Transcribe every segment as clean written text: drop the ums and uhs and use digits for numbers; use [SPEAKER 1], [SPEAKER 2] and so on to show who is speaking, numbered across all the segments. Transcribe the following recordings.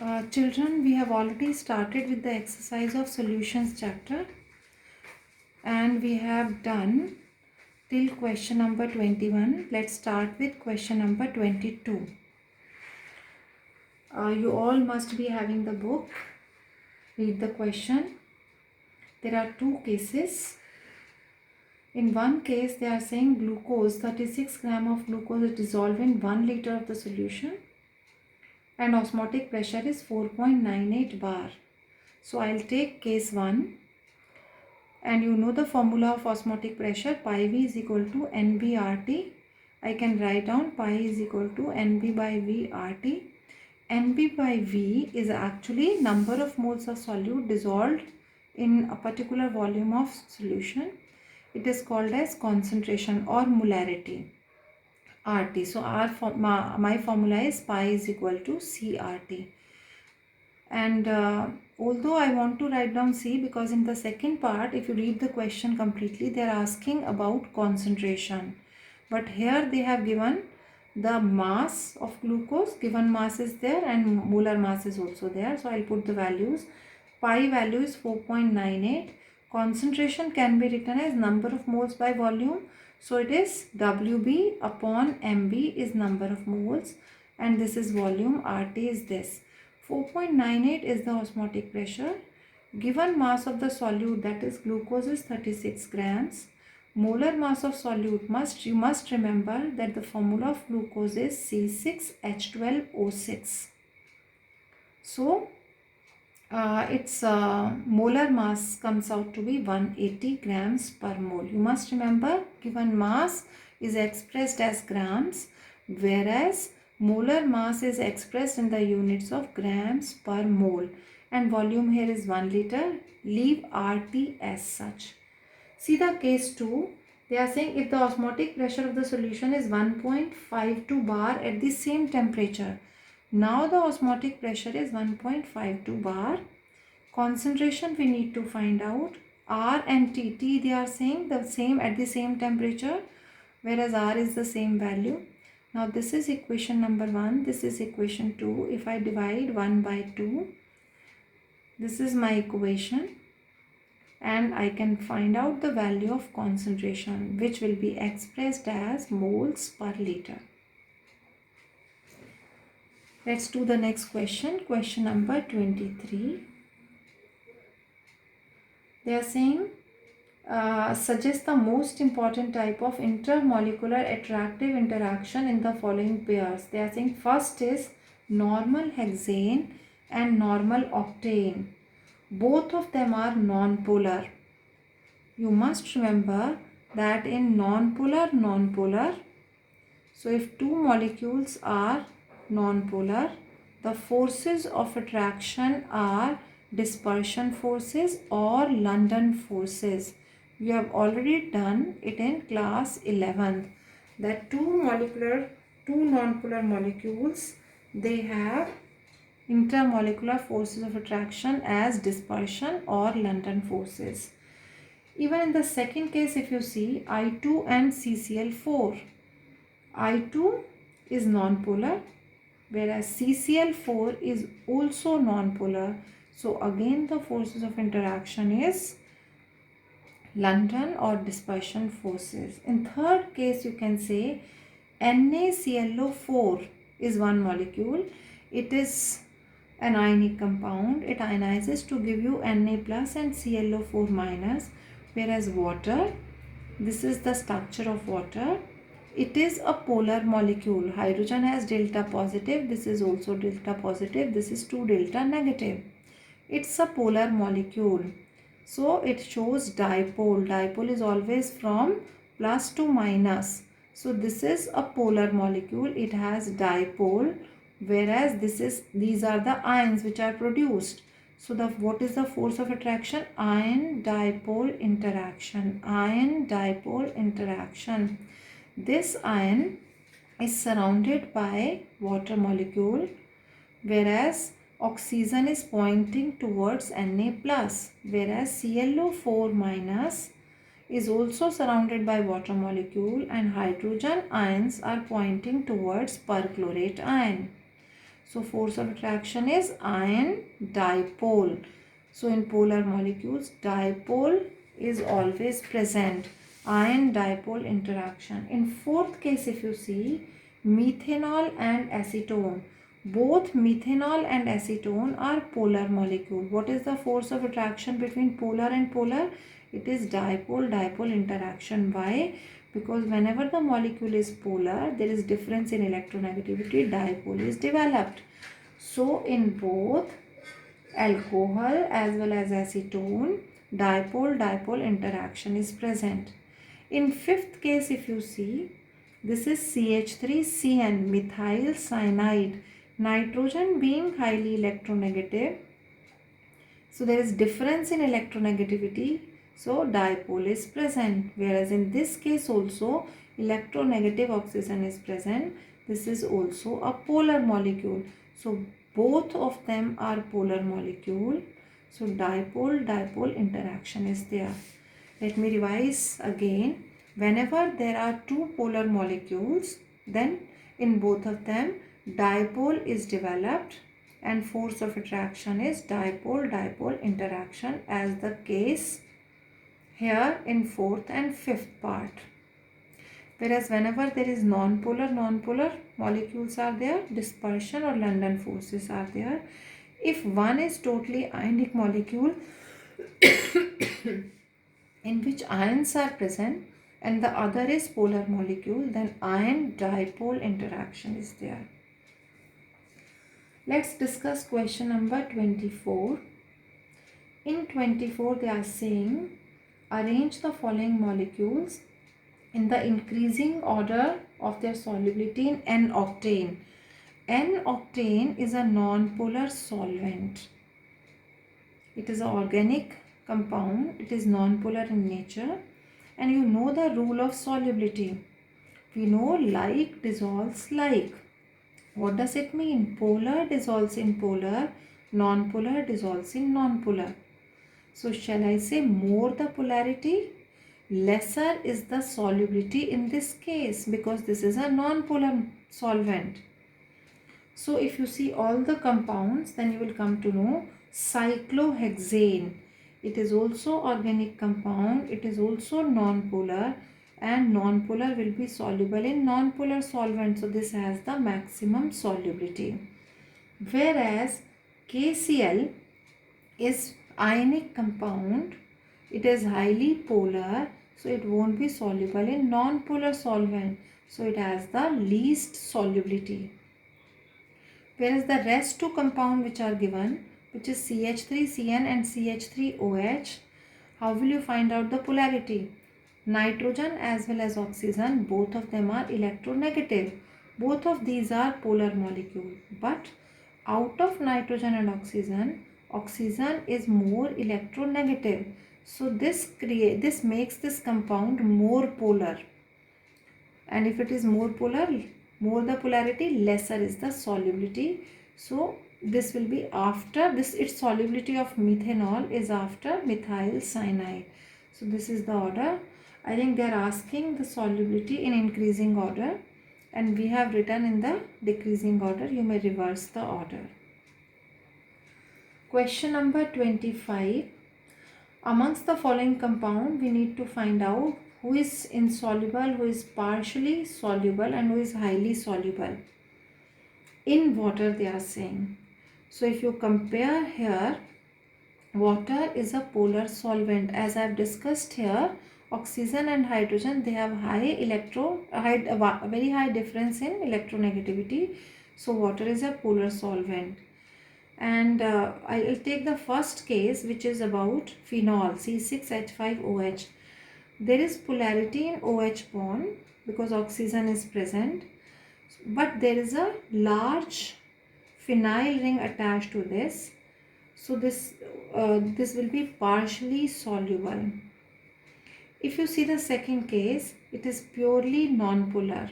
[SPEAKER 1] Children, we have already started with the exercise of solutions chapter, and we have done till question number 21. Let's start with question number 22. You all must be having the book. Read the question. There are two cases. In one case, they are saying glucose, 36 gram of glucose is dissolved in 1 liter of the solution, and osmotic pressure is 4.98 bar. So I'll take case 1, and you know the formula of osmotic pressure, pi V is equal to NB RT. I can write down pi is equal to NB by V RT. NB by V is actually number of moles of solute dissolved in a particular volume of solution. It is called as concentration or molarity, RT. So my formula is pi is equal to CRT. And although I want to write down C, because in the second part, if you read the question completely, they are asking about concentration. But here they have given the mass of glucose, given mass is there and molar mass is also there. So I'll put the values. Pi value is 4.98. Concentration can be written as number of moles by volume. So it is WB upon MB is number of moles, and this is volume. RT is this. 4.98 is the osmotic pressure. Given mass of the solute, that is glucose, is 36 grams. Molar mass of solute, you must remember that the formula of glucose is C6H12O6. So its molar mass comes out to be 180 grams per mole. You must remember, given mass is expressed as grams, whereas molar mass is expressed in the units of grams per mole, and volume here is 1 liter. Leave RT as such. See the case 2. They are saying if the osmotic pressure of the solution is 1.52 bar at the same temperature. Now the osmotic pressure is 1.52 bar. Concentration we need to find out. R and T they are saying the same at the same temperature, whereas R is the same value. Now this is equation number 1, this is equation 2. If I divide 1 by 2, this is my equation, and I can find out the value of concentration, which will be expressed as moles per liter. Let's do the next question, question number 23. They are saying suggest the most important type of intermolecular attractive interaction in the following pairs. They are saying first is normal hexane and normal octane. Both of them are non-polar. You must remember that in non-polar, so if two molecules are non-polar, the forces of attraction are dispersion forces or London forces. We have already done it in class 11th, that two non-polar molecules, they have intermolecular forces of attraction as dispersion or London forces. Even in the second case, if you see I2 and CCl4, I2 is non-polar, whereas CCl4 is also non-polar. So again the forces of interaction is London or dispersion forces. In third case, you can say NaClO4 is one molecule. It is an ionic compound. It ionizes to give you Na plus and ClO4 minus, whereas water, this is the structure of water. It is a polar molecule. Hydrogen has delta positive. This is also delta positive. This is 2 delta negative. It's a polar molecule. So it shows dipole. Dipole is always from plus to minus. So this is a polar molecule. It has dipole, whereas these are the ions which are produced. So what is the force of attraction? Ion dipole interaction. Ion dipole interaction. This ion is surrounded by water molecule, whereas oxygen is pointing towards Na plus, whereas ClO4 minus is also surrounded by water molecule, and hydrogen ions are pointing towards perchlorate ion. So force of attraction is ion dipole. So in polar molecules, dipole is always present. Ion dipole interaction. In fourth case, if you see, methanol and acetone. Both methanol and acetone are polar molecule. What is the force of attraction between polar and polar? It is dipole-dipole interaction. Why? Because whenever the molecule is polar, there is difference in electronegativity. Dipole is developed. So in both alcohol as well as acetone, dipole-dipole interaction is present. In fifth case, if you see, this is CH3CN, methyl cyanide, nitrogen being highly electronegative. So there is difference in electronegativity. So dipole is present. Whereas in this case also electronegative oxygen is present. This is also a polar molecule. So both of them are polar molecule. So dipole-dipole interaction is there. Let me revise again. Whenever there are two polar molecules, then in both of them dipole is developed and force of attraction is dipole-dipole interaction, as the case here in fourth and fifth part. Whereas whenever there is non-polar molecules are there, dispersion or London forces are there. If one is totally ionic molecule in which ions are present and the other is polar molecule, then ion dipole interaction is there. Let's discuss question number 24. In 24 they are saying arrange the following molecules in the increasing order of their solubility in N-octane. N-octane is a non-polar solvent. It is an organic compound. It is non-polar in nature. And you know the rule of solubility. We know like dissolves like. What does it mean? Polar dissolves in polar, non-polar dissolves in non-polar. So shall I say more the polarity, lesser is the solubility in this case, because this is a non-polar solvent. So if you see all the compounds, then you will come to know cyclohexane. It is also organic compound. It is also non-polar, and non-polar will be soluble in non-polar solvent. So this has the maximum solubility. Whereas KCl is ionic compound. It is highly polar. So it won't be soluble in non-polar solvent. So it has the least solubility. Whereas the rest two compound which are given, which is CH3CN and CH3OH, how will you find out the polarity? Nitrogen as well as oxygen, both of them are electronegative. Both of these are polar molecule. But out of nitrogen and oxygen, oxygen is more electronegative. So this makes this compound more polar. And if it is more polar, more the polarity, lesser is the solubility. So this will be after this, its solubility of methanol is after methyl cyanide. So this is the order. I think they are asking the solubility in increasing order, and we have written in the decreasing order. You may reverse the order. Question number 25. Amongst the following compound, we need to find out who is insoluble, who is partially soluble, and who is highly soluble in water, they are saying. So if you compare here, water is a polar solvent. As I have discussed here, oxygen and hydrogen, they have very high difference in electronegativity. So water is a polar solvent. And I'll take the first case, which is about phenol, C6H5OH. There is polarity in OH bond because oxygen is present, but there is a large phenyl ring attached to this. So this will be partially soluble. If you see the second case, it is purely non-polar.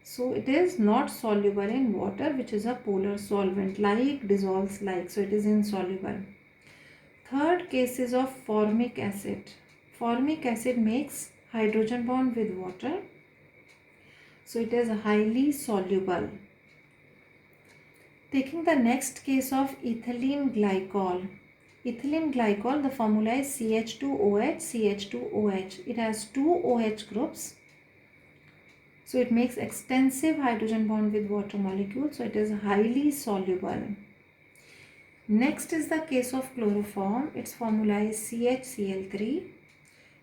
[SPEAKER 1] So it is not soluble in water, which is a polar solvent, like dissolves like. So it is insoluble. Third case is of formic acid. Formic acid makes hydrogen bond with water. So it is highly soluble. Taking the next case of ethylene glycol. Ethylene glycol, the formula is CH2OH, CH2OH. It has two OH groups. So it makes extensive hydrogen bond with water molecules. So it is highly soluble. Next is the case of chloroform. Its formula is CHCl3.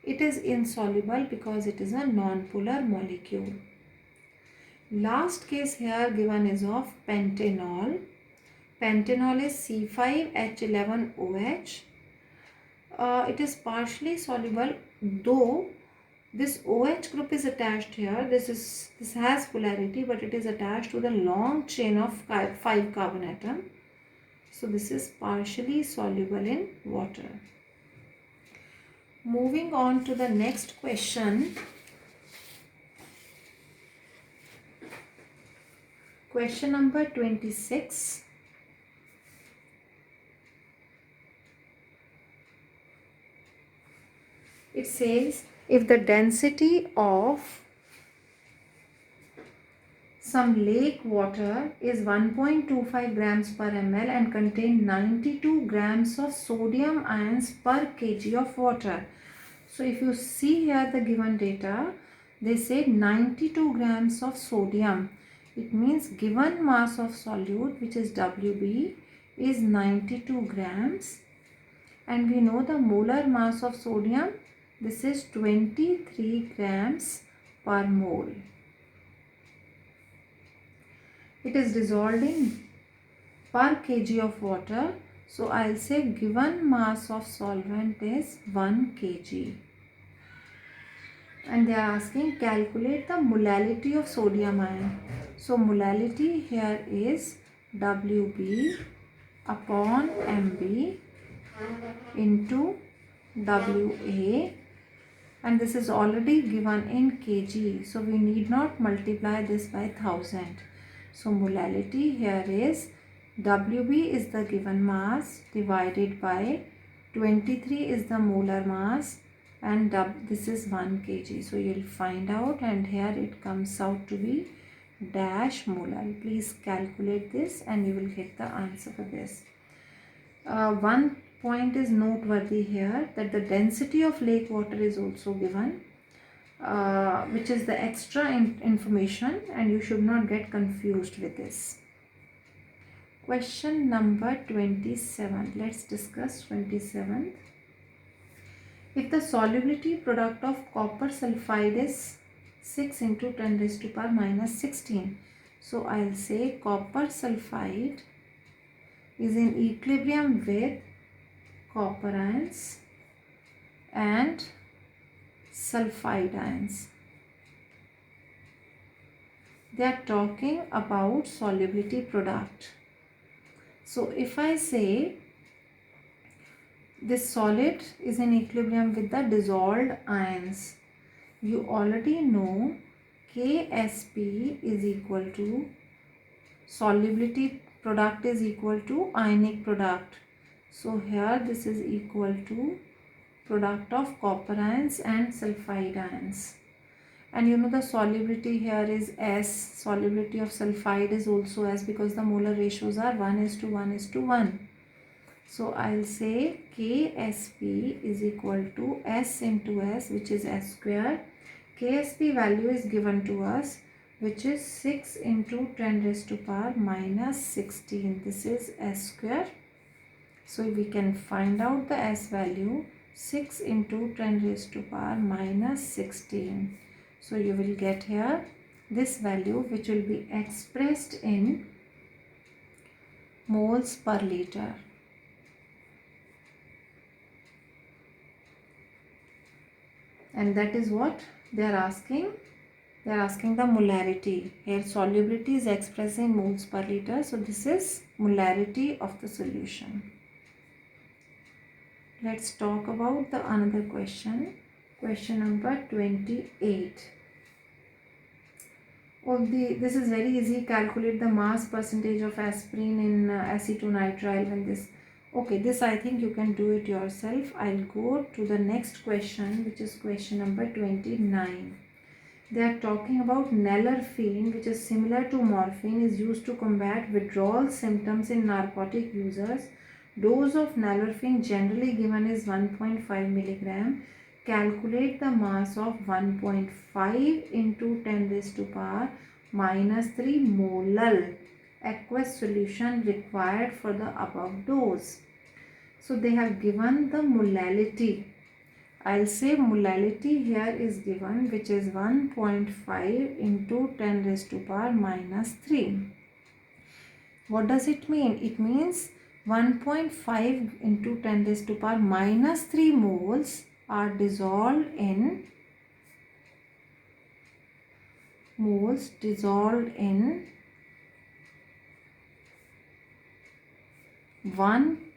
[SPEAKER 1] It is insoluble because it is a non-polar molecule. Last case here given is of pentanol. Pentanol is C5H11OH. It is partially soluble, though this OH group is attached here. This has polarity, but it is attached to the long chain of 5 carbon atom. So this is partially soluble in water. Moving on to the next question. Question number 26. It says, if the density of some lake water is 1.25 grams per ml and contain 92 grams of sodium ions per kg of water. So if you see here the given data, they say 92 grams of sodium. It means given mass of solute, which is WB, is 92 grams. And we know the molar mass of sodium, this is 23 grams per mole. It is dissolved in per kg of water. So I'll say given mass of solvent is 1 kg. And they are asking calculate the molality of sodium ion. So molality here is WB upon MB into WA, and this is already given in kg, so we need not multiply this by 1000. So molality here is WB is the given mass divided by 23 is the molar mass, and this is 1 kg. So you'll find out, and here it comes out to be dash molar. Please calculate this and you will get the answer for this. One point is noteworthy here, that the density of lake water is also given, which is the extra information, and you should not get confused with this. Question number 27. Let's discuss 27th. If the solubility product of copper sulfide is 6 into 10 raised to power minus 16. So I'll say copper sulfide is in equilibrium with copper ions and sulfide ions. They are talking about solubility product. So if I say this solid is in equilibrium with the dissolved ions, you already know KSP is equal to solubility product is equal to ionic product. So here this is equal to product of copper ions and sulfide ions. And you know the solubility here is S. Solubility of sulfide is also S because the molar ratios are 1:1:1. So I'll say KSP is equal to S into S, which is S square. KSP value is given to us, which is 6 into 10 raised to power minus 16. This is S square. So we can find out the S value, 6 into 10 raised to power minus 16. So you will get here this value, which will be expressed in moles per liter. And that is what they are asking. They are asking the molarity. Here solubility is expressed in moles per liter. So this is molarity of the solution. Let's talk about the another question. Question number 28. This is very easy. Calculate the mass percentage of aspirin in acetonitrile when this. Okay, this I think you can do it yourself. I'll go to the next question, which is question number 29. They are talking about nalorphine, which is similar to morphine, is used to combat withdrawal symptoms in narcotic users. Dose of nalorphine generally given is 1.5 milligram. Calculate the mass of 1.5 into 10 raised to power minus 3 molal aqueous solution required for the above dose. So they have given the molality. I'll say molality here is given, which is 1.5 into 10 raised to power minus 3. What does it mean? It means 1.5 into 10 raised to power minus 3 moles are dissolved in 1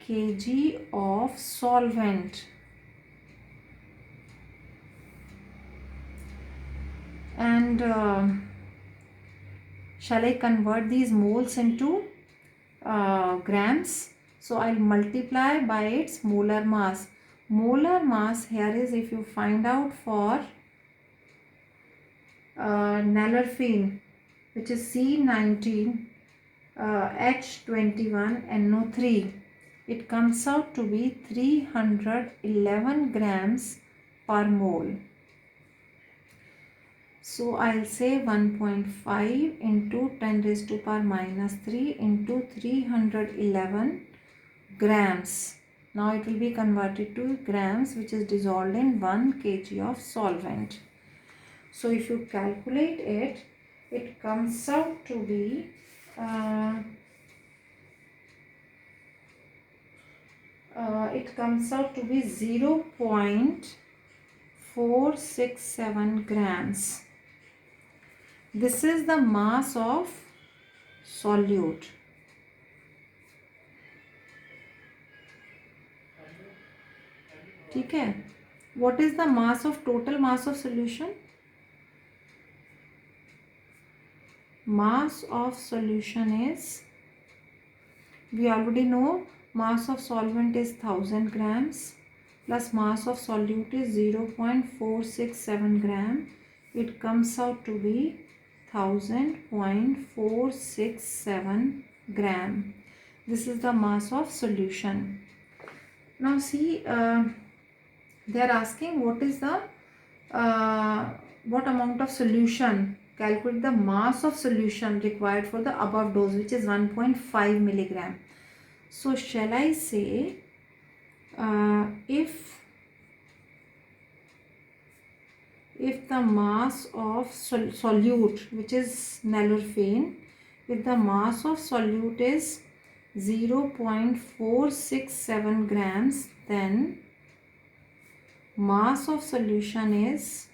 [SPEAKER 1] kg of solvent. And shall I convert these moles into grams? So I'll multiply by its molar mass. Molar mass here is, if you find out for nalorphine, which is C19 H21NO3, it comes out to be 311 grams per mole. So I'll say 1.5 into 10 raised to power minus 3 into 311 grams. Now it will be converted to grams, which is dissolved in 1 kg of solvent. So if you calculate it, it comes out to be 0.467 grams. This is the mass of solute. ठीक है? What is the mass of total mass of solution? Mass of solution is, we already know, mass of solvent is 1000 grams plus mass of solute is 0.467 gram. It comes out to be 1000.467 gram. This is the mass of solution. Now see, they are asking what is the what amount of solution. Calculate the mass of solution required for the above dose, which is 1.5 milligram. So shall I say, if the mass of solute, which is nalorphine, if the mass of solute is 0.467 grams, then mass of solution is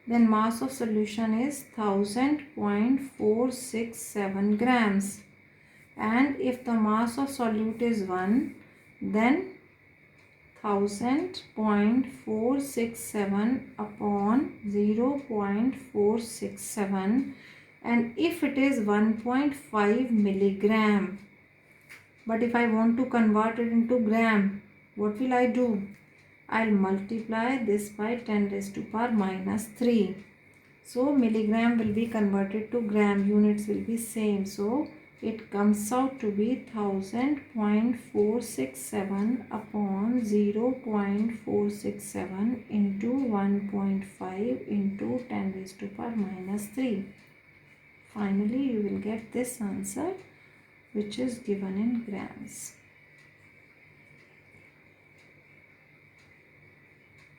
[SPEAKER 1] 1000.467 grams. And if the mass of solute is 1, then 1000.467 upon 0.467, and if it is 1.5 milligram, but if I want to convert it into gram, what will I do? I'll multiply this by 10 raised to power minus 3. So milligram will be converted to gram, units will be same. So it comes out to be 1000.467 upon 0.467 into 1.5 into 10 raised to power minus 3. Finally, you will get this answer, which is given in grams.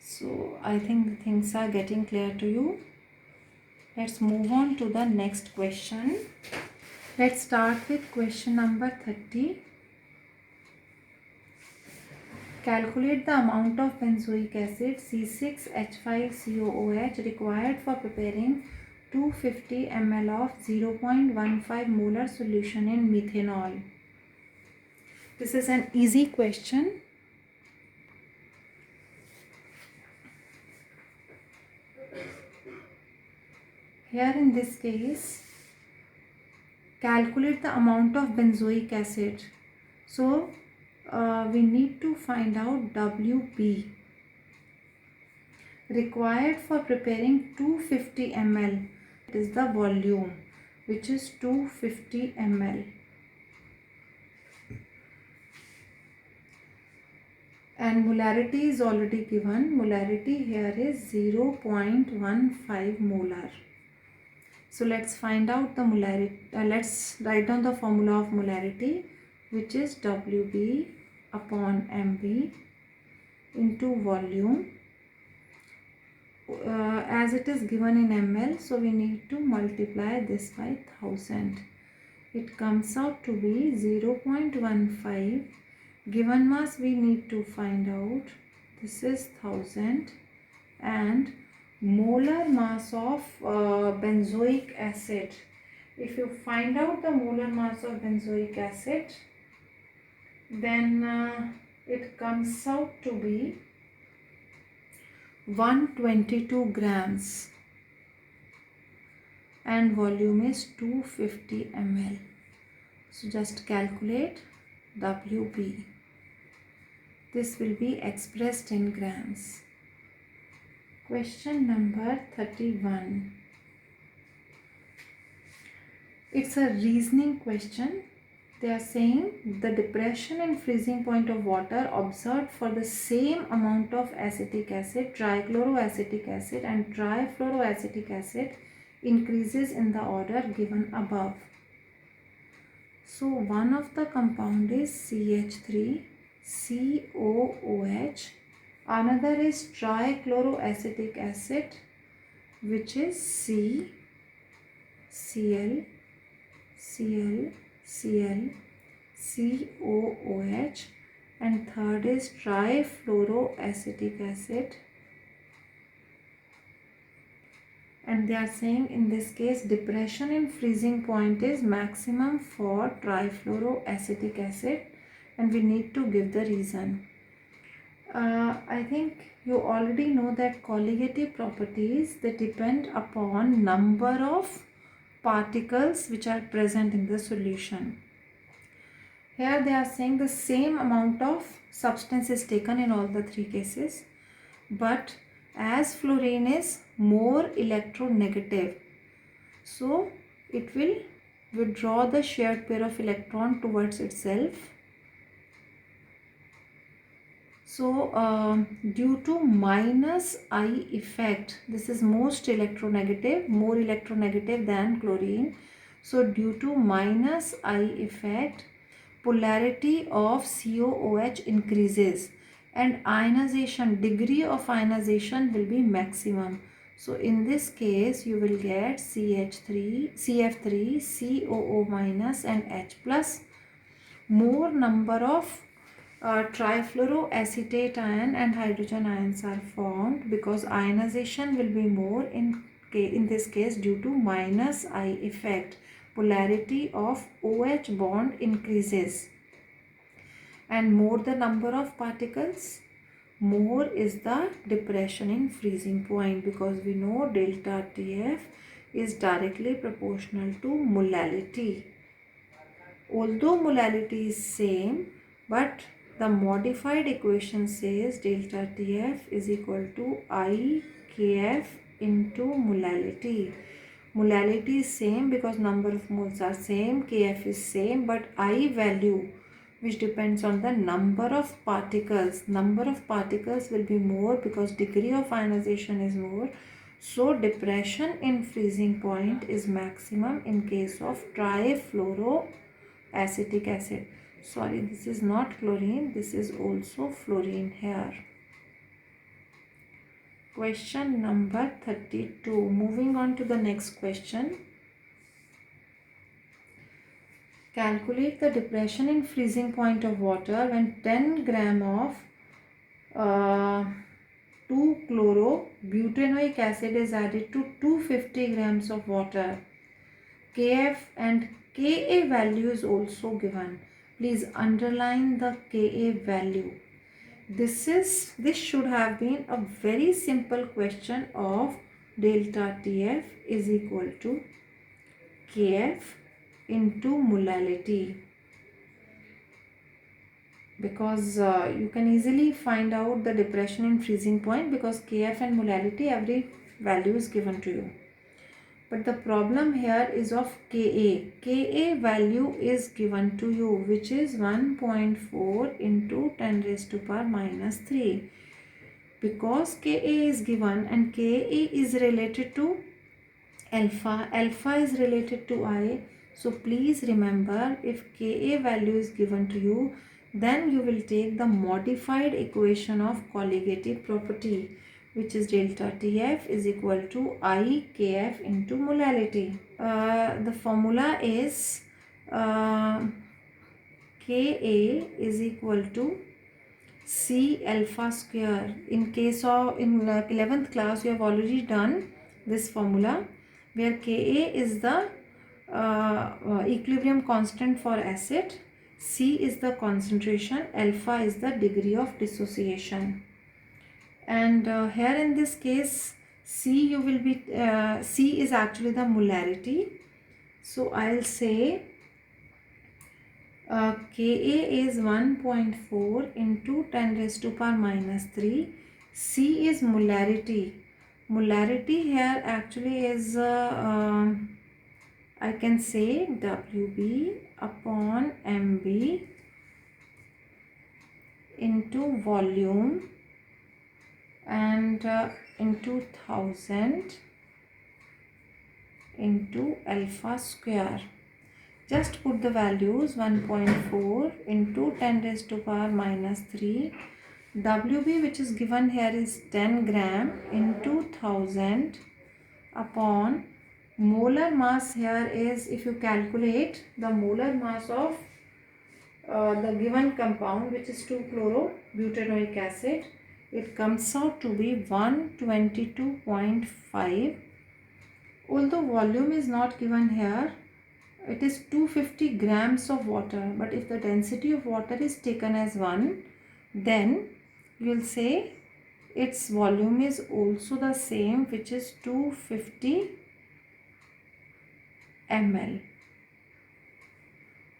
[SPEAKER 1] So I think things are getting clear to you. Let's move on to the next question. Let's start with question number 30. Calculate the amount of benzoic acid C6H5COOH required for preparing 250 ml of 0.15 molar solution in methanol. This is an easy question. Here in this case, calculate the amount of benzoic acid. So we need to find out WB. required for preparing 250 ml. It is the volume, which is 250 ml. And molarity is already given. Molarity here is 0.15 molar. So let's find out the molarity. Let's write down the formula of molarity, which is WB upon MB into volume. As it is given in ml, so we need to multiply this by 1000. It comes out to be 0.15. Given mass we need to find out. This is 1000, and molar mass of benzoic acid. If you find out the molar mass of benzoic acid, then it comes out to be 122 grams and volume is 250 ml. So just calculate WB. This will be expressed in grams. Question number 31. It's a reasoning question. They are saying the depression and freezing point of water observed for the same amount of acetic acid, trichloroacetic acid and trifluoroacetic acid increases in the order given above. So one of the compound is CH3COOH, another is trichloroacetic acid, which is COOH, and third is trifluoroacetic acid. And they are saying in this case depression in freezing point is maximum for trifluoroacetic acid, and we need to give the reason. I think you already know that colligative properties, they depend upon number of particles which are present in the solution. Here they are saying the same amount of substance is taken in all the three cases, but as fluorine is more electronegative, so it will withdraw the shared pair of electron towards itself. So due to minus I effect, this is most electronegative, more electronegative than chlorine. So due to minus I effect, polarity of COOH increases and ionization, degree of ionization will be maximum. So in this case you will get CF3, COO minus and H plus. More number of trifluoroacetate ion and hydrogen ions are formed because ionization will be more in this case due to minus I effect. Polarity of OH bond increases, and more the number of particles, more is the depression in freezing point, because we know delta TF is directly proportional to molality. Although molality is same, but the modified equation says delta TF is equal to IKF into molality. Molality is same because number of moles are same, KF is same, but I value, which depends on the number of particles. Number of particles will be more because degree of ionization is more. So depression in freezing point is maximum in case of trifluoroacetic acid. Sorry, this is not chlorine, this is also fluorine here. Question number 32. Moving on to the next question. Calculate the depression in freezing point of water when 10 gram of 2-chlorobutanoic acid is added to 250 grams of water. KF and Ka value is also given. Please underline the Ka value. This should have been a very simple question of delta TF is equal to KF into molality. because you can easily find out the depression and freezing point, because Kf and molality, every value is given to you. But the problem here is of Ka. Ka value is given to you, which is 1.4 into 10 raised to power minus 3. Because Ka is given and Ka is related to alpha, alpha is related to I. So please remember, if Ka value is given to you, then you will take the modified equation of colligative property, which is delta Tf is equal to I Kf into molality. The formula is Ka is equal to C alpha square. In case of in 11th class, you have already done this formula, where Ka is the equilibrium constant for acid, C is the concentration, alpha is the degree of dissociation. And here in this case, C is actually the molarity. So I'll say Ka is 1.4 into 10 raised to power minus 3. C is molarity. Molarity here actually is I can say Wb upon Mb into volume and into 1000 into alpha square. Just put the values 1.4 into 10 raised to power minus 3. Wb, which is given here, is 10 gram into 1000 upon molar mass. Here is, if you calculate the molar mass of the given compound, which is 2-chlorobutanoic acid, it comes out to be 122.5. Although volume is not given here, it is 250 grams of water, but if the density of water is taken as 1, then you will say its volume is also the same, which is 250 ml.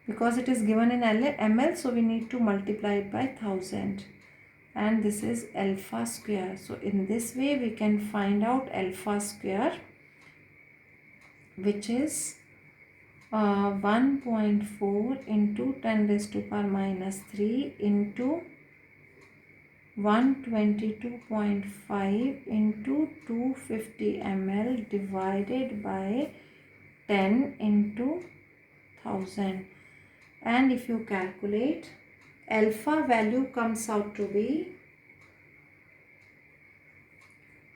[SPEAKER 1] Because it is given in ml, so we need to multiply it by 1000, and this is alpha square. So in this way we can find out alpha square, which is 1.4 into 10 raised to power minus 3 into 122.5 into 250 ml divided by 10 into 1000. And if you calculate, alpha value comes out to be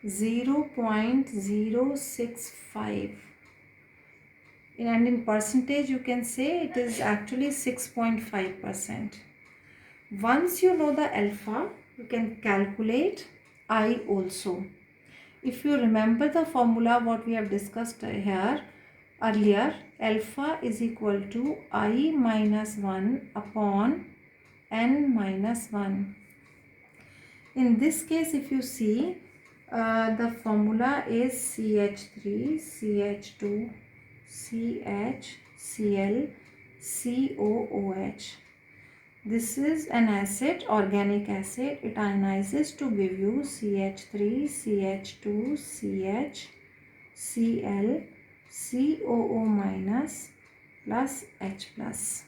[SPEAKER 1] 0.065. And in percentage, you can say it is actually 6.5%. Once you know the alpha, you can calculate I also. If you remember the formula what we have discussed here earlier, alpha is equal to I minus 1 upon n minus 1. In this case, if you see, the formula is CH3, CH2, CH, Cl, COOH. This is an acid, organic acid. It ionizes to give you CH3, CH2, CH, Cl, COO minus plus H plus.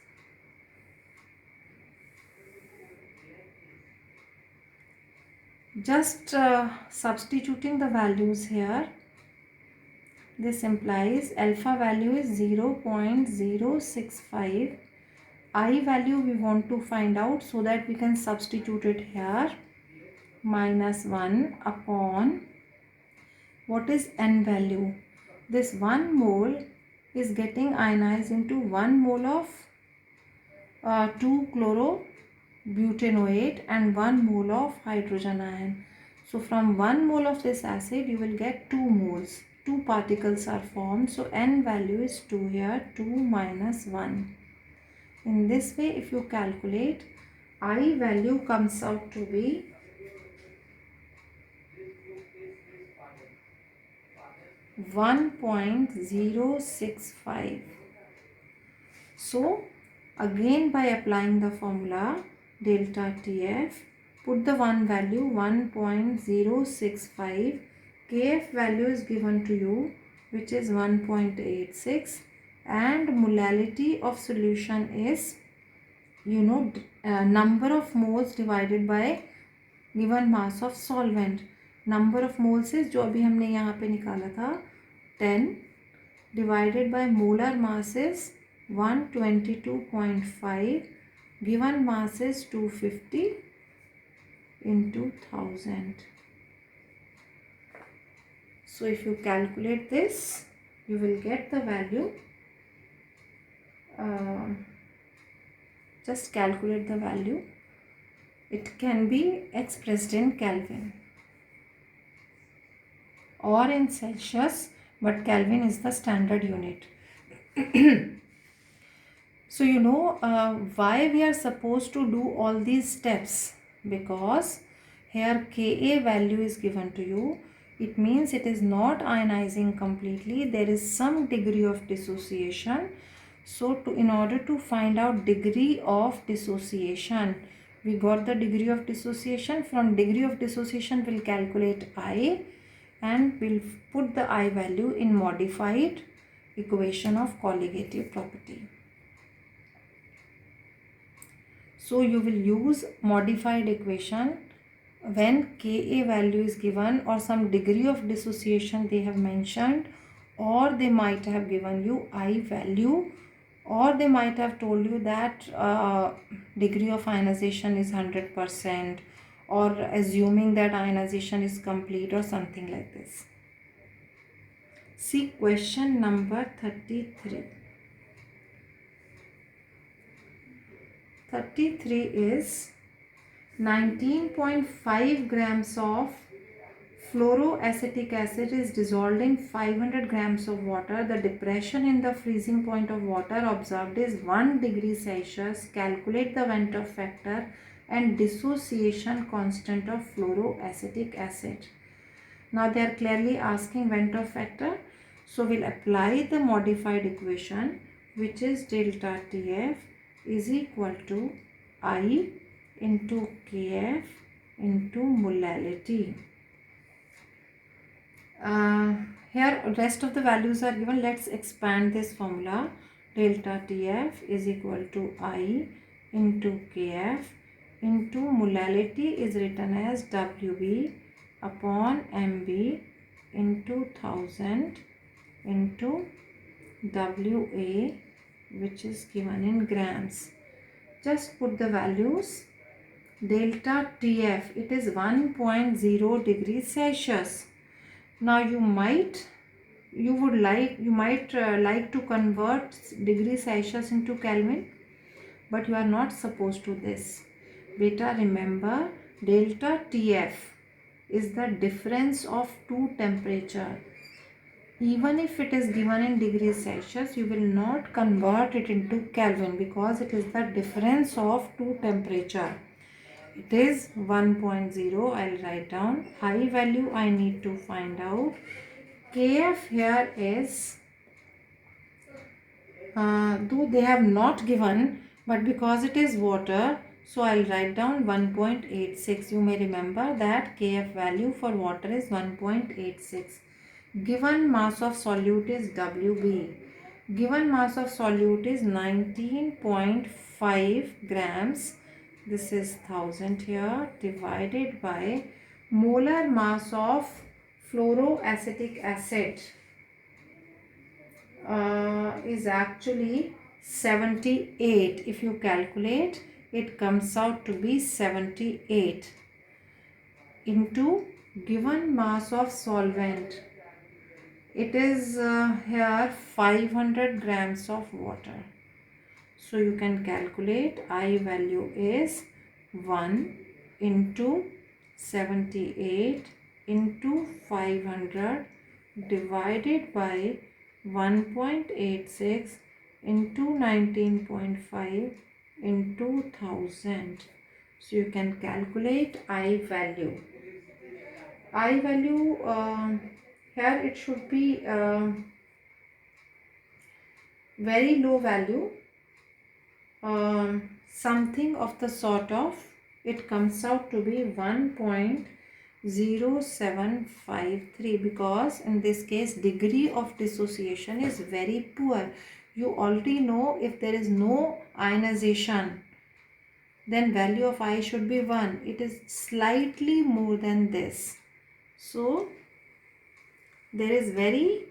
[SPEAKER 1] Just substituting the values here, this implies alpha value is 0.065. I value we want to find out, so that we can substitute it here, minus 1 upon, what is N value? This 1 mole is getting ionized into 1 mole of 2-chlorobutanoate and 1 mole of hydrogen ion. So from 1 mole of this acid you will get 2 moles. 2 particles are formed. So N value is 2 here, 2 minus 1. In this way, if you calculate, I value comes out to be 1.065. So again, by applying the formula, delta TF, put the one value 1.065, KF value is given to you, which is 1.86, and molality of solution is, number of moles divided by given mass of solvent. Number of moles is जो अभी हमने यहाँ पे निकाला था 10 divided by molar mass is 122.5, given mass is 250 into 1000. So if you calculate this, you will get the value. Just calculate the value. It can be expressed in Kelvin or in Celsius, but Kelvin is the standard unit. So why we are supposed to do all these steps, because here Ka value is given to you. It means it is not ionizing completely. There is some degree of dissociation. So in order to find out degree of dissociation, we got the degree of dissociation. From degree of dissociation we'll calculate I, and we'll put the I value in modified equation of colligative property. So you will use modified equation when Ka value is given or some degree of dissociation they have mentioned, or they might have given you I value, or they might have told you that degree of ionization is 100%, or assuming that ionization is complete or something like this. See question number 33. 33 is 19.5 grams of fluoroacetic acid is dissolved in 500 grams of water. The depression in the freezing point of water observed is 1 degree Celsius. Calculate the Ventov factor and dissociation constant of fluoroacetic acid. Now they are clearly asking Ventov factor. So we'll apply the modified equation, which is delta TF is equal to I into Kf into molality. Here rest of the values are given. Let's expand this formula. Delta TF is equal to I into Kf into molality is written as Wb upon Mb into 1000 into Wa, which is given in grams. Just put the values. Delta TF, it is 1.0 degrees Celsius. Now you might like to convert degree Celsius into Kelvin, but you are not supposed to this. Beta, remember, delta TF is the difference of two temperature. Even if it is given in degrees Celsius, you will not convert it into Kelvin because it is the difference of two temperature. It is 1.0. I'll write down. I value I need to find out. Kf here is, though they have not given, but because it is water, so I'll write down 1.86. You may remember that Kf value for water is 1.86. Given mass of solute is Wb. Given mass of solute is 19.5 grams. This is 1000 here, divided by molar mass of fluoroacetic acid is actually 78. If you calculate, it comes out to be 78 into given mass of solvent. It is here 500 grams of water. So you can calculate I value is 1 into 78 into 500 divided by 1.86 into 19.5 into 1000. So you can calculate I value. I value here it should be very low value. something of the sort of, it comes out to be 1.0753, because in this case degree of dissociation is very poor. You already know if there is no ionization, then value of I should be 1. It is slightly more than this. So there is very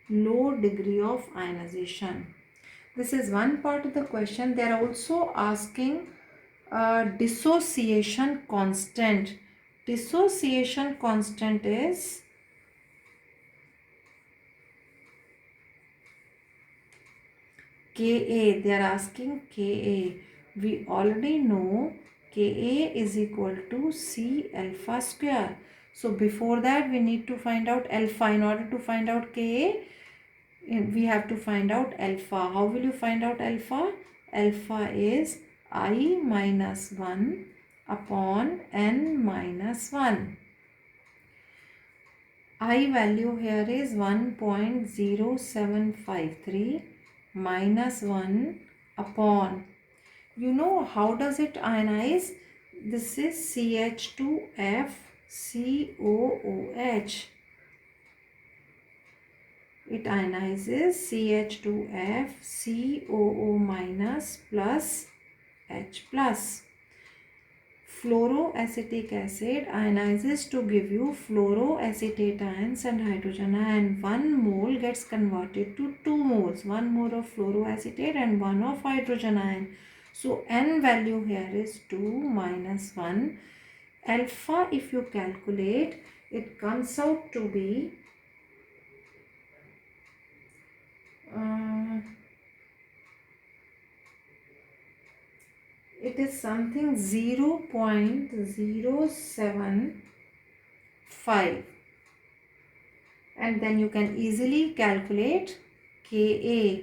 [SPEAKER 1] low degree of ionization. This is one part of the question. They are also asking dissociation constant. Dissociation constant is Ka. They are asking Ka. We already know Ka is equal to C alpha square. So before that we need to find out alpha. In order to find out Ka, we have to find out alpha. How will you find out alpha? Alpha is I minus 1 upon n minus 1. I value here is 1.0753 minus 1 upon, you know how does it ionize? This is CH2FCOOH. It ionizes CH2FCOO minus plus H plus. Fluoroacetic acid ionizes to give you fluoroacetate ions and hydrogen ion. 1 mole gets converted to 2 moles. 1 mole of fluoroacetate and 1 of hydrogen ion. So N value here is 2 minus 1. Alpha, if you calculate, it comes out to be it is something 0.075, and then you can easily calculate Ka.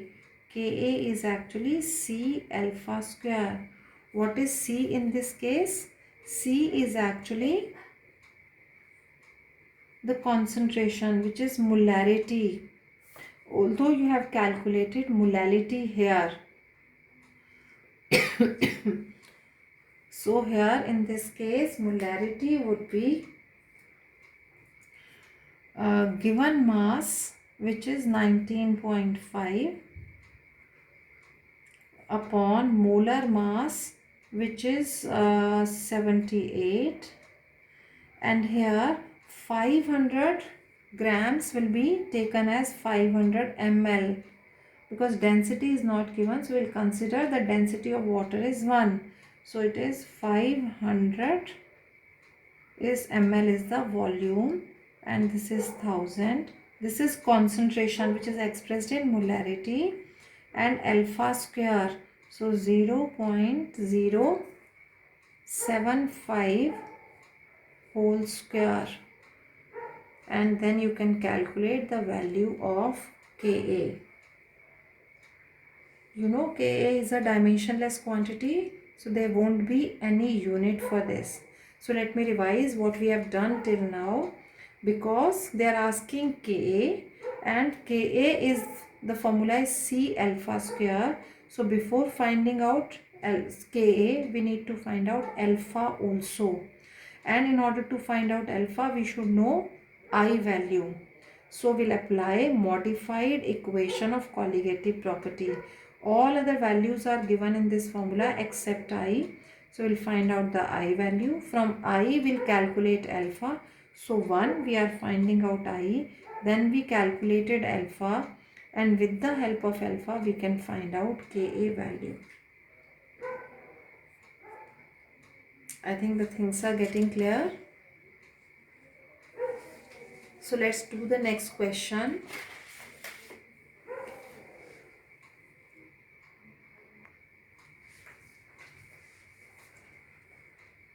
[SPEAKER 1] Ka is actually C alpha square. What is C in this case? C is actually the concentration, which is molarity. Although you have calculated molality here. So here in this case molarity would be given mass, which is 19.5 upon molar mass, which is 78, and here 500 grams will be taken as 500 ml, because density is not given, so we will consider the density of water is 1. So it is 500 is ml is the volume, and this is 1000. This is concentration, which is expressed in molarity, and alpha square. So 0.075 whole square, and then you can calculate the value of Ka. You know Ka is a dimensionless quantity, so there won't be any unit for this. So let me revise what we have done till now, because they are asking Ka, and Ka is, the formula is C alpha square. So before finding out Ka, we need to find out alpha also. And in order to find out alpha, we should know I value. So we'll apply modified equation of colligative property. All other values are given in this formula except I. So we'll find out the I value. From I we'll calculate alpha. So 1 we are finding out I. Then we calculated alpha, and with the help of alpha we can find out Ka value. I think the things are getting clear. So let's do the next question.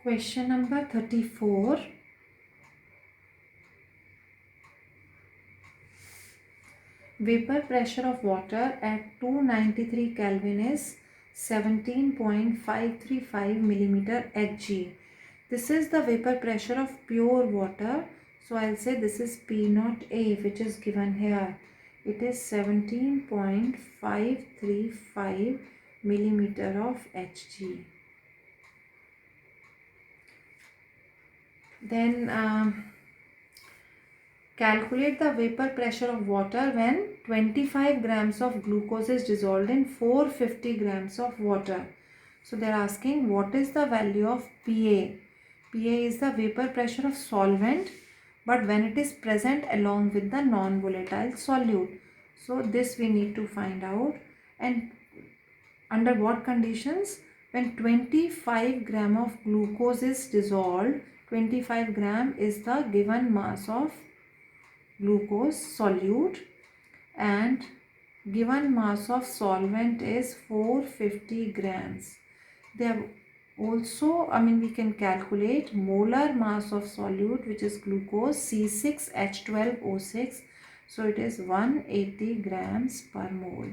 [SPEAKER 1] Question number 34. Vapor pressure of water at 293 Kelvin is 17.535 millimeter Hg. This is the vapor pressure of pure water. So I'll say this is P naught A, which is given here. It is 17.535 millimeter of Hg. Then calculate the vapor pressure of water when 25 grams of glucose is dissolved in 450 grams of water. So they are asking what is the value of PA. PA is the vapor pressure of solvent, but when it is present along with the non-volatile solute. So this we need to find out, and under what conditions? When 25 gram of glucose is dissolved, 25 gram is the given mass of glucose solute and given mass of solvent is 450 grams. They have also, we can calculate molar mass of solute, which is glucose C6H12O6. So it is 180 grams per mole.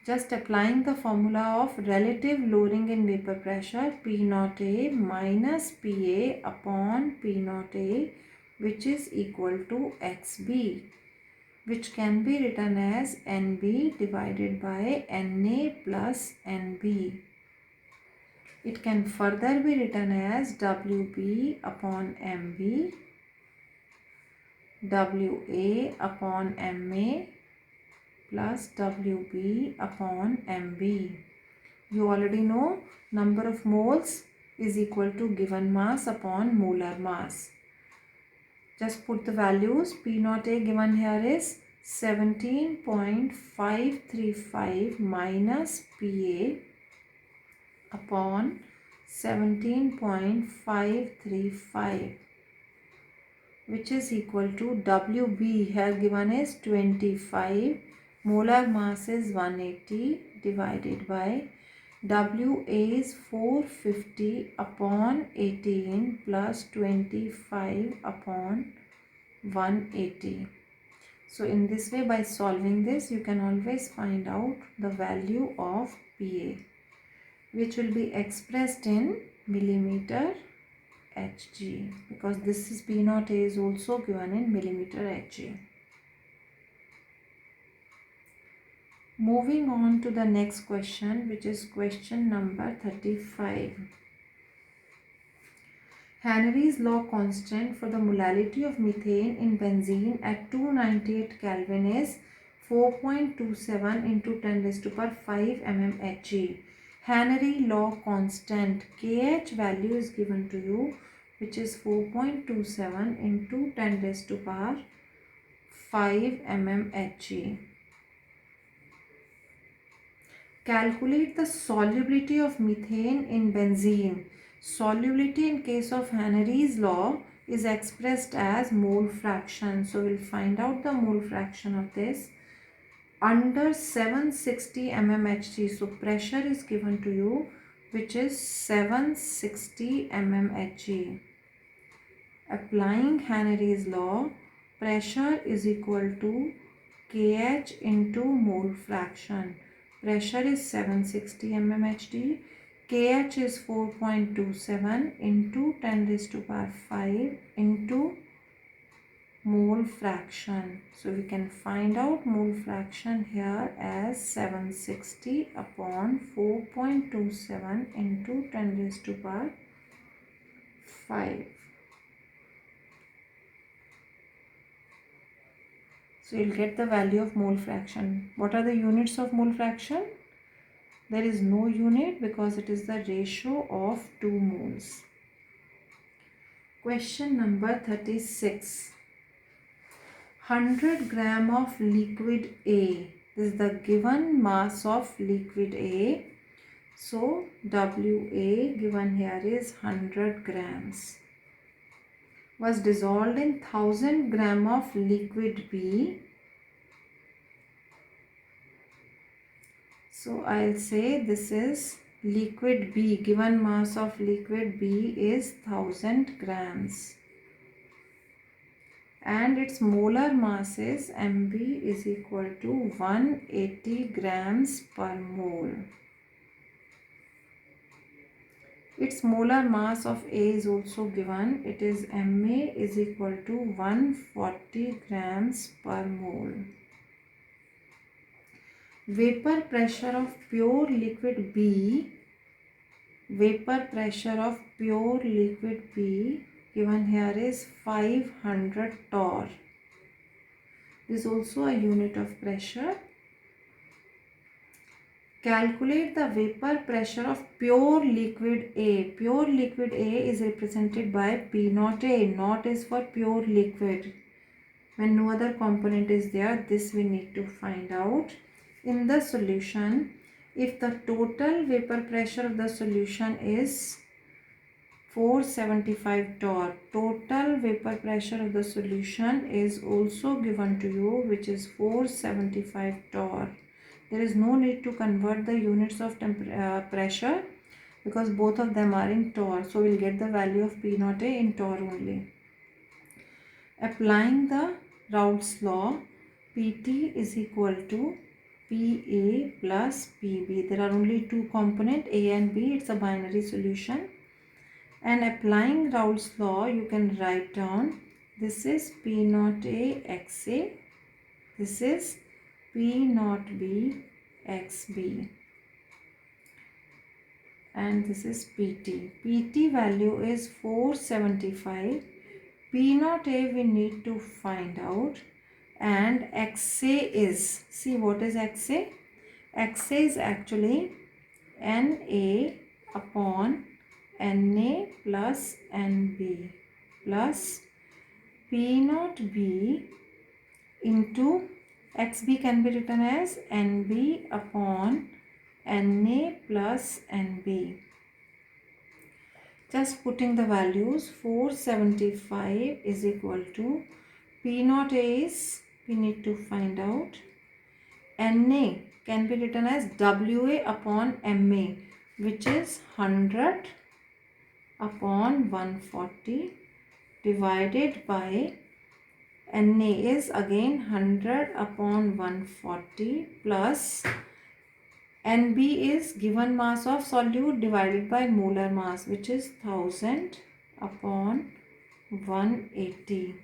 [SPEAKER 1] Just applying the formula of relative lowering in vapor pressure, P naught A minus PA upon P naught A, which is equal to XB, which can be written as NB divided by NA plus NB. It can further be written as WB upon MB, WA upon MA plus WB upon MB. You already know number of moles is equal to given mass upon molar mass. Just put the values. P naught A given here is 17.535 minus PA upon 17.535, which is equal to WB here given is 25, molar mass is 180 divided by WA is 450 upon 18 plus 25 upon 180. So in this way, by solving this, you can always find out the value of PA, which will be expressed in millimeter Hg, because this is P naught A is also given in millimeter Hg. Moving on to the next question, which is question number 35. Henry's law constant for the molality of methane in benzene at 298 Kelvin is 4.27 into 10 raised to power 5 mmHg. Henry law constant Kh value is given to you, which is 4.27 into 10 raised to power 5 mmHg. Calculate the solubility of methane in benzene. Solubility in case of Henry's law is expressed as mole fraction. So we'll find out the mole fraction of this. Under 760 mmHg, so pressure is given to you, which is 760 mmHg. Applying Henry's law, pressure is equal to Kh into mole fraction. Pressure is 760 mmHg. Kh is 4.27 into 10 raised to power 5 into mole fraction. So we can find out mole fraction here as 760 upon 4.27 into 10 raised to power 5. So you'll get the value of mole fraction. What are the units of mole fraction? There is no unit because it is the ratio of 2 moles. Question number 36. 100 gram of liquid A. This is the given mass of liquid A. So WA given here is 100 grams. Was dissolved in 1000 gram of liquid B. So I'll say this is liquid B. Given mass of liquid B is 1000 grams. And its molar mass is MB is equal to 180 grams per mole. Its molar mass of A is also given. It is MA is equal to 140 grams per mole. vapor pressure of pure liquid B, vapor pressure of pure liquid B given here is 500 torr. This is also a unit of pressure. Calculate the vapor pressure of pure liquid A. Pure liquid A is represented by P naught A. Naught is for pure liquid. When no other component is there, this we need to find out. In the solution, if the total vapor pressure of the solution is 475 torr, total vapor pressure of the solution is also given to you, which is 475 torr. There is no need to convert the units of pressure because both of them are in torr. So we'll get the value of P naught A in torr only. Applying the Raoult's law, Pt is equal to Pa plus Pb. There are only two components, A and B. It's a binary solution. And applying Raoult's law, you can write down this is P naught A XA. This is P naught B XB. And this is PT. PT value is 475. P naught A we need to find out, and XA is, see what is XA? XA is actually NA upon NA plus NB plus P naught B into XB can be written as NB upon NA plus NB. Just putting the values, 475 is equal to P naught A is, we need to find out, NA can be written as WA upon MA, which is 100 upon 140 divided by Na is again 100 upon 140 plus Nb is given mass of solute divided by molar mass, which is 1000 upon 180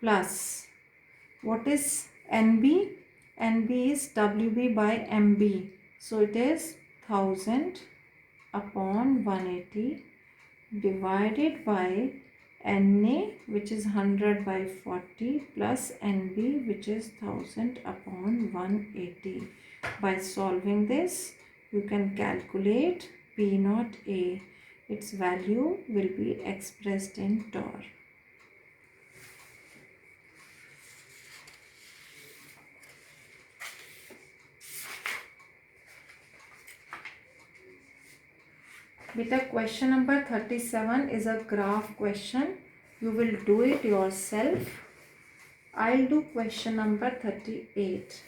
[SPEAKER 1] plus what is Nb? Nb is Wb by Mb, so it is 1000 upon 180 divided by Na, which is 100 by 40 plus Nb, which is 1000 upon 180. By solving this, you can calculate P naught A. Its value will be expressed in torr. Beta, question number 37 is a graph question. You will do it yourself. I'll do question number 38.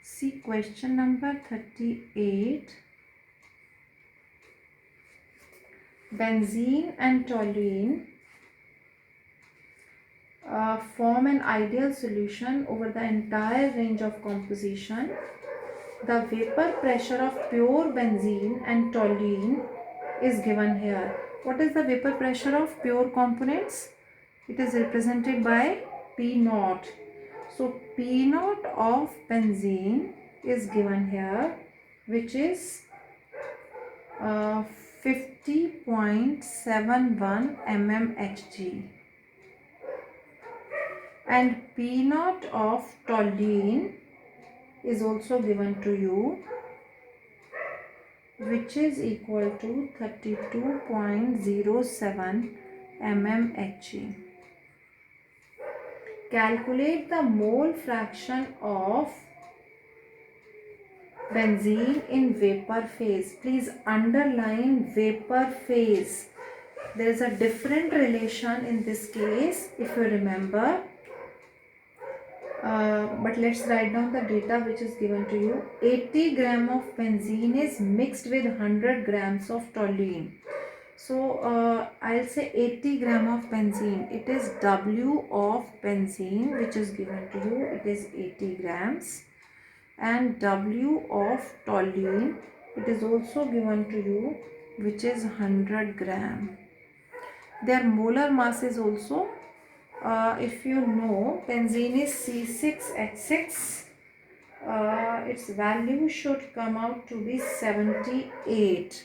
[SPEAKER 1] See question number 38. Benzene and toluene form an ideal solution over the entire range of composition. The vapor pressure of pure benzene and toluene is given here. What is the vapor pressure of pure components? It is represented by P naught. So P naught of benzene is given here, which is 50.71 mmHg, and P naught of toluene is also given to you, which is equal to 32.07 mmHg. Calculate the mole fraction of benzene in vapor phase. Please underline vapor phase. There is a different relation in this case, if you remember. But let's write down the data which is given to you. 80 gram of benzene is mixed with 100 grams of toluene. So I'll say 80 gram of benzene. It is W of benzene which is given to you. It is 80 grams. And W of toluene, it is also given to you, which is 100 gram. Their molar mass is also, if you know, benzene is C6H6 its value should come out to be 78.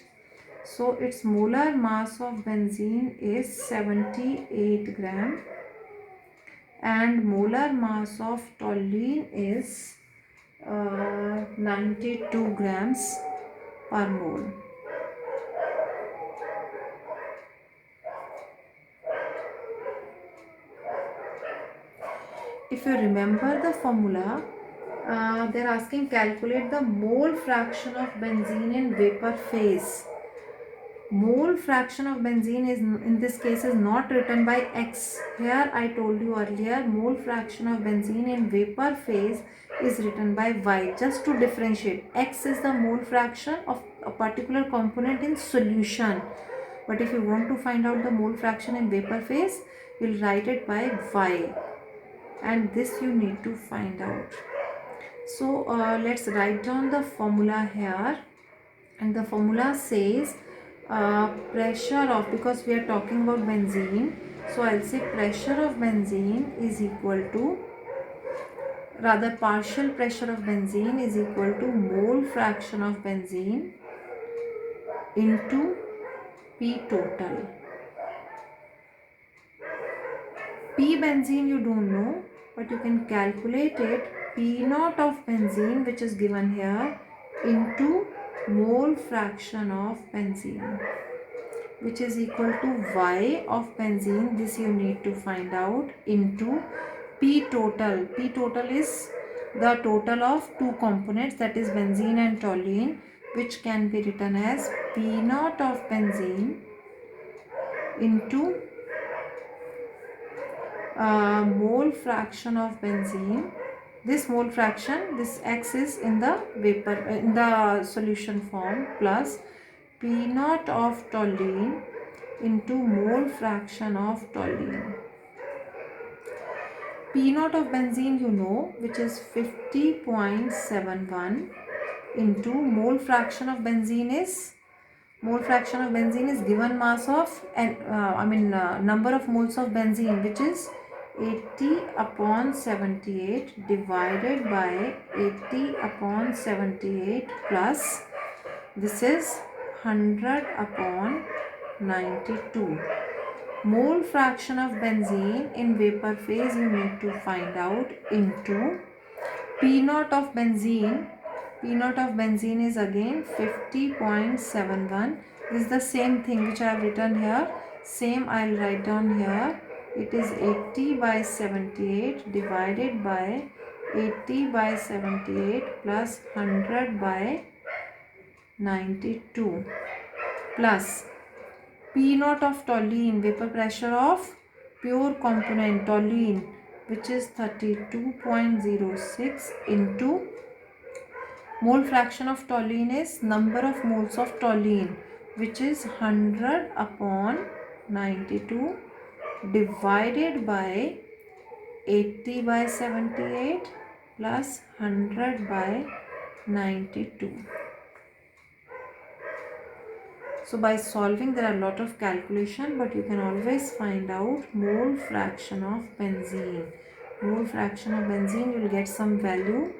[SPEAKER 1] So its molar mass of benzene is 78 gram and molar mass of toluene is 92 grams per mole. If you remember the formula, they're asking calculate the mole fraction of benzene in vapor phase. Mole fraction of benzene is in this case is not written by X. Here I told you earlier mole fraction of benzene in vapor phase is written by Y, just to differentiate. X is the mole fraction of a particular component in solution, but if you want to find out the mole fraction in vapor phase, you will write it by Y, and this you need to find out. So let's write down the formula here, and the formula says pressure of, because we are talking about benzene, so I'll say pressure of benzene is equal to, rather partial pressure of benzene is equal to mole fraction of benzene into P total. P benzene you don't know, but you can calculate it. P naught of benzene, which is given here, into mole fraction of benzene, which is equal to Y of benzene, this you need to find out, into P total. P total is the total of two components, that is benzene and toluene, which can be written as P naught of benzene into mole fraction of benzene. This mole fraction, this X is in the vapor, in the solution form, plus P naught of toluene into mole fraction of toluene. P naught of benzene you know, which is 50.71 into mole fraction of benzene is, given mass of, and number of moles of benzene, which is 80 upon 78 divided by 80 upon 78 plus, this is 100 upon 92. Mole fraction of benzene in vapor phase you need to find out, into P naught of benzene. P naught of benzene is again 50.71. This is the same thing which I have written here. Same I will write down here. It is 80 by 78 divided by 80 by 78 plus 100 by 92 plus P naught of toluene, vapor pressure of pure component toluene, which is 32.06 into mole fraction of toluene is number of moles of toluene, which is 100 upon 92 divided by 80 by 78 plus 100 by 92. So by solving there are a lot of calculation, but you can always find out mole fraction of benzene. Mole fraction of benzene, you will get some value.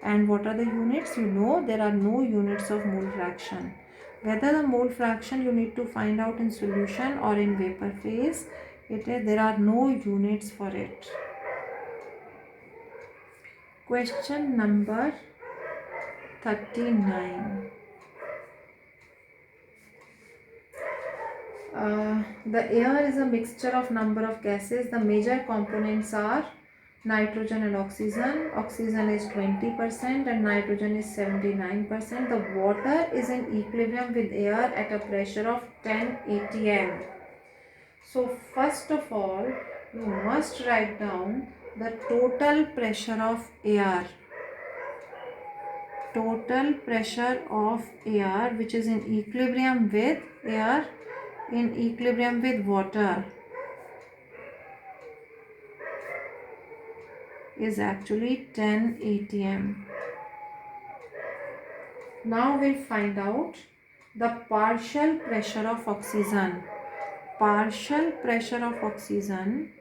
[SPEAKER 1] And what are the units? You know there are no units of mole fraction. Whether the mole fraction you need to find out in solution or in vapor phase, there are no units for it. Question number 39. The air is a mixture of number of gases. The major components are nitrogen and oxygen. Oxygen is 20% and nitrogen is 79%. The water is in equilibrium with air at a pressure of 10 atm. So first of all, you must write down the total pressure of air. Total pressure of air, which is in equilibrium with air, in equilibrium with water, is actually 10 atm. Now we'll find out the partial pressure of oxygen. Partial pressure of oxygen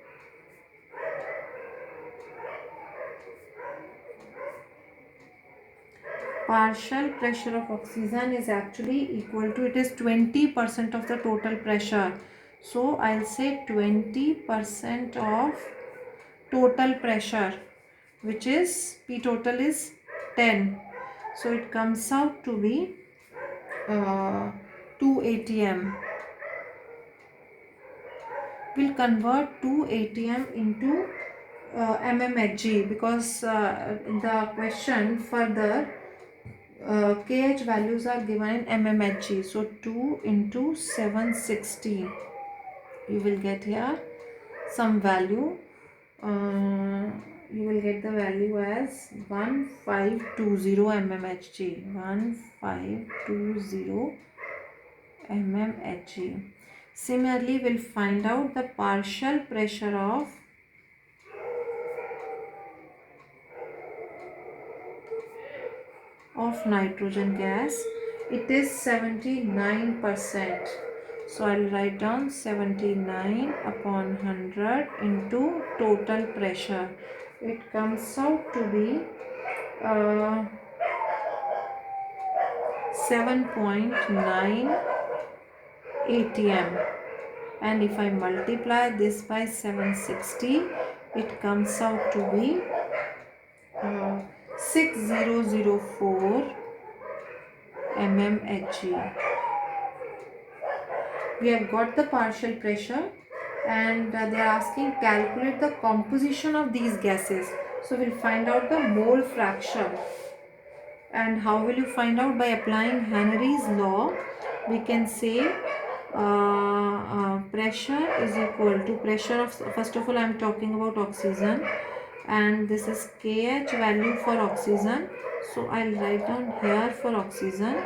[SPEAKER 1] partial pressure of oxygen is actually equal to, it is 20% of the total pressure. So I'll say 20% of total pressure, which is P total is 10. So it comes out to be 2 atm. We'll convert 2 atm into mmHg, because the question further kh values are given in mmHg. So 2 into 760, you will get here some value. You will get the value as 1520 mmHg. 1520 mmHg. Similarly, we'll find out the partial pressure of nitrogen gas. It is 79%. So I'll write down 79 upon 100 into total pressure. It comes out to be 7.9 atm. And if I multiply this by 760, it comes out to be 6004 mmHg. We have got the partial pressure, and they are asking calculate the composition of these gases. So we'll find out the mole fraction. And how will you find out? By applying Henry's law. We can say pressure is equal to pressure of, first of all I am talking about oxygen, and this is kh value for oxygen. So I'll write down here for oxygen,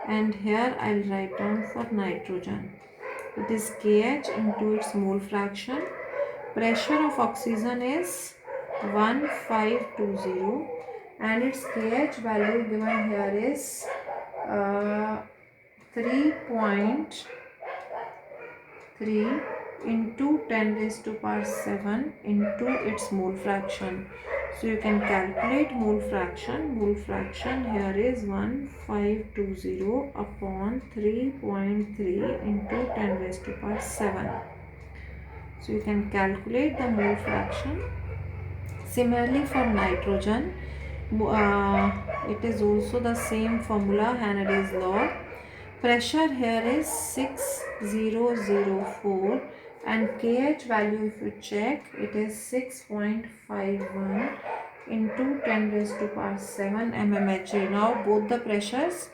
[SPEAKER 1] and here I'll write down for nitrogen. It is kh into its mole fraction. Pressure of oxygen is 1520, and its kh value given here is 3.3 into 10 raised to power 7 into its mole fraction. So you can calculate mole fraction. Mole fraction here is 1520 upon 3.3 into 10 raised to power 7. So you can calculate the mole fraction. Similarly for nitrogen, it is also the same formula, Henry's law. Pressure here is 6004, and kh value, if you check, it is 6.51 into 10 raised to power 7 mmHg. Now both the pressures,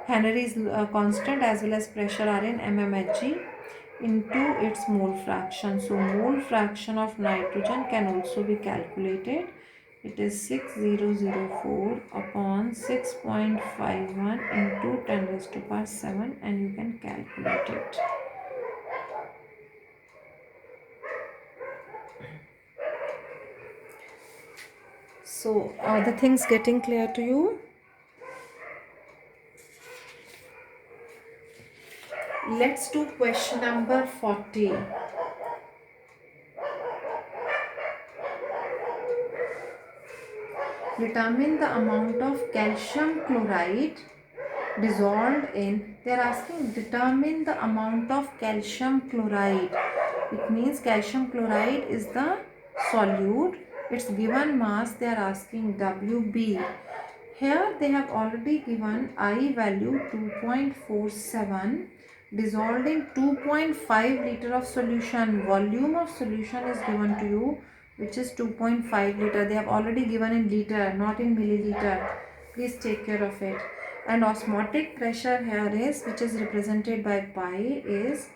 [SPEAKER 1] Henry's constant as well as pressure, are in mmHg into its mole fraction. So mole fraction of nitrogen can also be calculated. It is 6004 upon 6.51 into 10 raised to power 7, and you can calculate it. So are the things getting clear to you? Let's do question number 40. Determine the amount of calcium chloride dissolved in, they are asking determine the amount of calcium chloride. It means calcium chloride is the solute, its given mass they are asking Wb. Here they have already given I value 2.47, dissolved in 2.5 liter of solution. Volume of solution is given to you, which is 2.5 liter. They have already given in liter, not in milliliter. Please take care of it. And osmotic pressure here is, which is represented by pi, is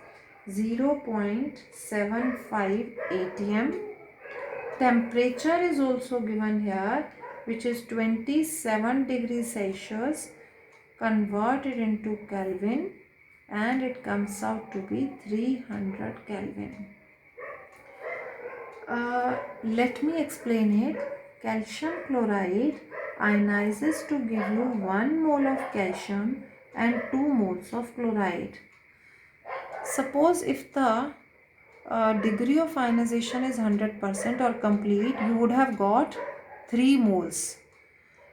[SPEAKER 1] 0.75 atm. Temperature is also given here, which is 27 degrees Celsius converted into Kelvin, and it comes out to be 300 Kelvin. Let me explain it. Calcium chloride ionizes to give you 1 mole of calcium and 2 moles of chloride. Suppose if the degree of ionization is 100% or complete, you would have got 3 moles.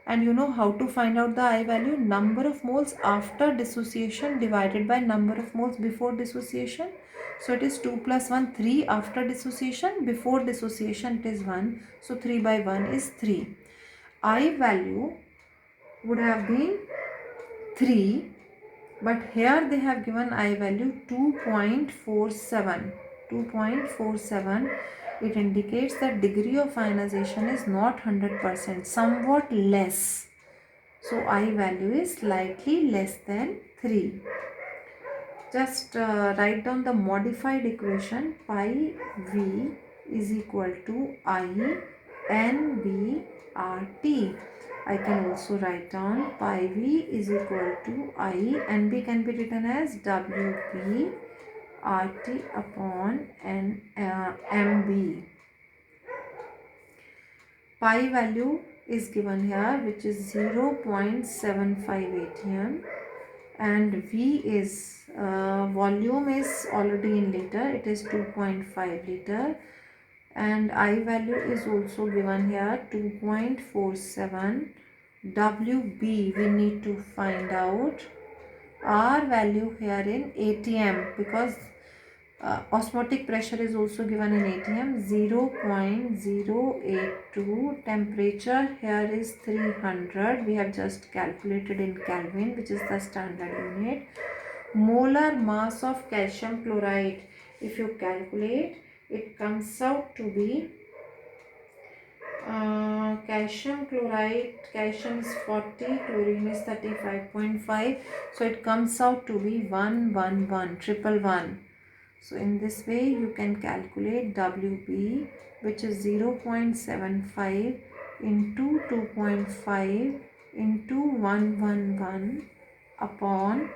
[SPEAKER 1] And you know how to find out the I value? Number of moles after dissociation divided by number of moles before dissociation. So it is 2 plus 1, 3 after dissociation. Before dissociation it is 1. So 3 by 1 is 3. I value would have been 3, but here they have given I value 2.47. 2.47. It indicates that degree of ionization is not 100%, somewhat less. So I value is slightly less than 3. Just write down the modified equation. Pi V is equal to I N B R T. I can also write down pi V is equal to I, and B can be written as WB RT upon MB. Pi value is given here, which is 0.75 atm, and V is volume is already in liter, it is 2.5 liter, and I value is also given here 2.47. WB we need to find out. R value here in atm, because osmotic pressure is also given in atm, 0.082. Temperature here is 300. We have just calculated in Kelvin, which is the standard unit. Molar mass of calcium chloride, if you calculate, it comes out to be calcium chloride, calcium is 40, chlorine is 35.5, so it comes out to be 111. So in this way you can calculate WB, which is 0.75 into 2.5 into 111 upon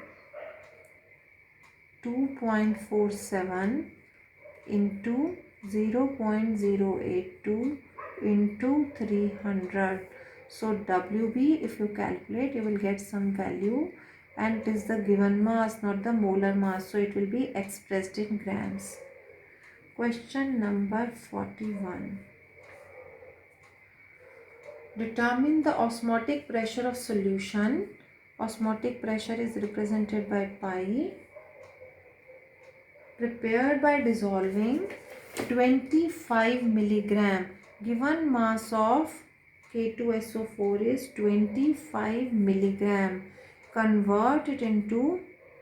[SPEAKER 1] 2.47 into 0.082 into 300. So WB, if you calculate, you will get some value, and it is the given mass, not the molar mass, so it will be expressed in grams. Question number 41. Determine the osmotic pressure of solution. Osmotic pressure is represented by pi. Prepared by dissolving 25 milligram. Given mass of K2SO4 is 25 milligram. Convert it into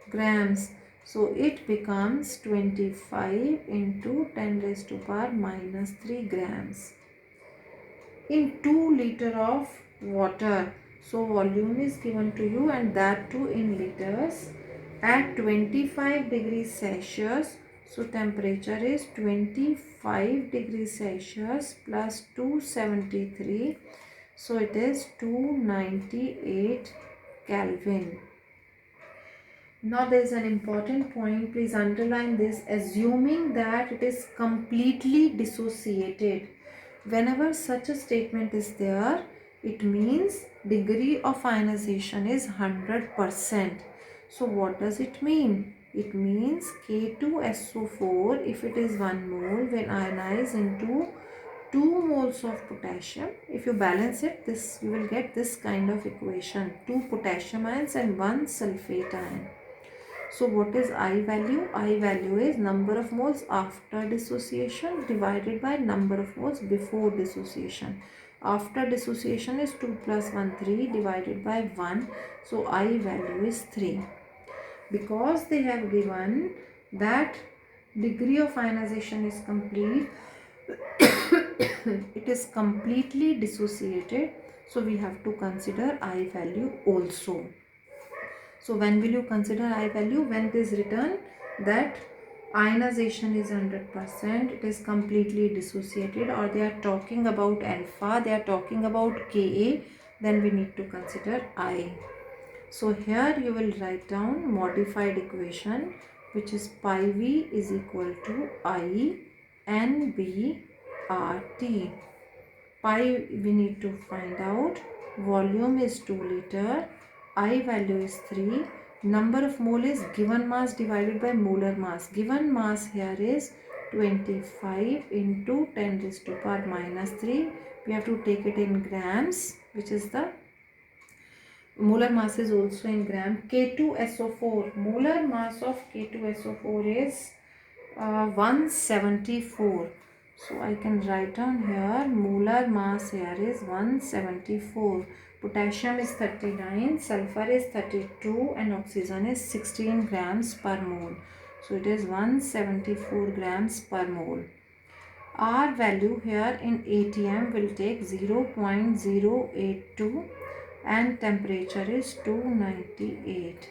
[SPEAKER 1] grams. So it becomes 25 into 10 raised to power minus 3 grams. In 2 liter of water. So volume is given to you, and that too in liters. At 25 degrees Celsius, so temperature is 25 degrees Celsius plus 273, so it is 298 Kelvin. Now there is an important point, please underline this. Assuming that it is completely dissociated, whenever such a statement is there, it means degree of ionization is 100%. So what does it mean? It means K2SO4, if it is 1 mole, when ionized into 2 moles of potassium, if you balance it, this you will get this kind of equation: 2 potassium ions and 1 sulfate ion. So what is I value? I value is number of moles after dissociation divided by number of moles before dissociation. After dissociation is 2 plus 1, 3 divided by 1. So I value is 3. Because they have given that degree of ionization is complete, it is completely dissociated, so we have to consider I value also. So when will you consider I value? When it is written that ionization is 100%, it is completely dissociated, or they are talking about alpha, they are talking about Ka, then we need to consider I. So here you will write down modified equation, which is pi V is equal to I NB RT. Pi we need to find out. Volume is 2 liter. I value is 3. Number of mole is given mass divided by molar mass. Given mass here is 25 into 10 raised to power minus 3. We have to take it in grams, which is the molar mass is also in gram. K2SO4, molar mass of K2SO4 is 174. So I can write down here molar mass here is 174. Potassium is 39, sulfur is 32 and oxygen is 16 grams per mole. So it is 174 grams per mole. R value here in ATM will take 0.082 and temperature is 298.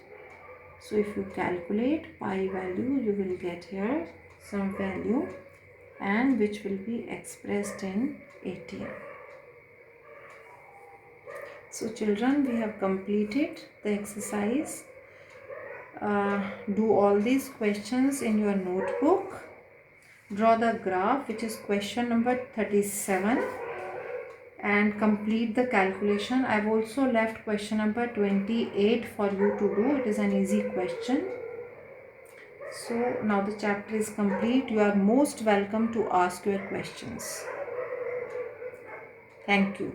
[SPEAKER 1] So if you calculate pi value, you will get here some value and which will be expressed in ATM. So children, we have completed the exercise. Do all these questions in your notebook. Draw the graph, which is question number 37, and complete the calculation. I have also left question number 28 for you to do. It is an easy question. So now the chapter is complete. You are most welcome to ask your questions. Thank you.